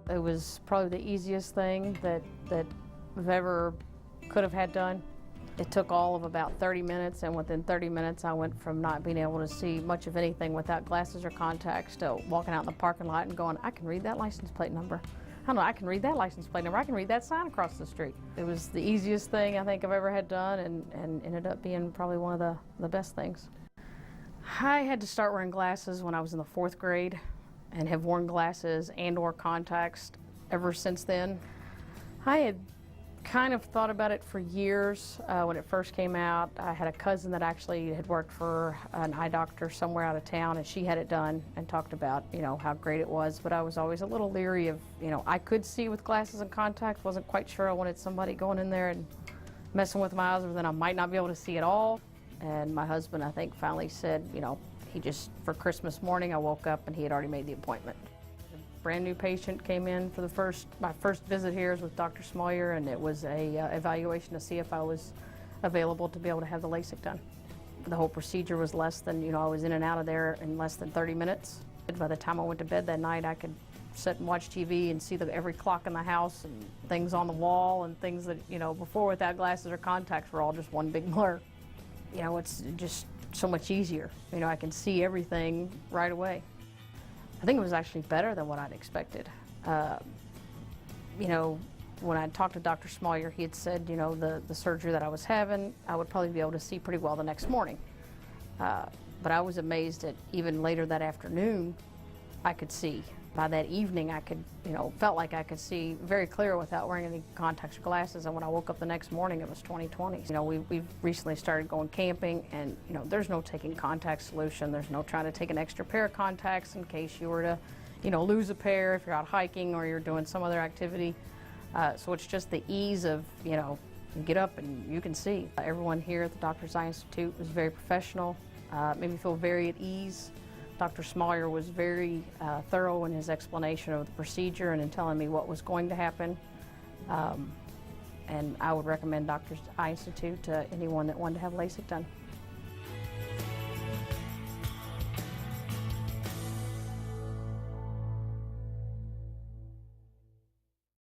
It was probably the easiest thing that I've ever could have had done. It took all of about 30 minutes, and within 30 minutes I went from not being able to see much of anything without glasses or contacts to walking out in the parking lot and going, I can read that license plate number. I don't know, I can read that license plate number. I can read that sign across the street. It was the easiest thing I think I've ever had done, and ended up being probably one of the best things. I had to start wearing glasses when I was in the 4th grade and have worn glasses and or contacts ever since then. I had kind of thought about it for years. When it first came out, I had a cousin that actually had worked for an eye doctor somewhere out of town, and she had it done and talked about, you know, how great it was. But I was always a little leery of, you know, I could see with glasses and contacts. Wasn't quite sure I wanted somebody going in there and messing with my eyes, but then I might not be able to see at all. And my husband, I think, finally said, you know, he just, for Christmas morning, I woke up and he had already made the appointment. Brand new patient came in for my first visit here is with Dr. Smollier, and it was a evaluation to see if I was available to be able to have the LASIK done. The whole procedure was less than, you know, I was in and out of there in less than 30 minutes. By the time I went to bed that night, I could sit and watch TV and see every clock in the house and things on the wall and things that, you know, before without glasses or contacts were all just one big blur. You know, it's just so much easier. You know, I can see everything right away. I think it was actually better than what I'd expected. You know, when I talked to Dr. Smollier, he had said, you know, the surgery that I was having, I would probably be able to see pretty well the next morning. But I was amazed that even later that afternoon, I could see. By that evening, I could, you know, felt like I could see very clear without wearing any contacts or glasses. And when I woke up the next morning, it was 20/20. You know, we've recently started going camping, and, you know, there's no taking contact solution. There's no trying to take an extra pair of contacts in case you were to, you know, lose a pair if you're out hiking or you're doing some other activity. So it's just the ease of, you know, you get up and you can see. Everyone here at the Doctor's Eye Institute was very professional, made me feel very at ease. Dr. Smollier was very thorough in his explanation of the procedure and in telling me what was going to happen. And I would recommend Doctor's Eye Institute to anyone that wanted to have LASIK done.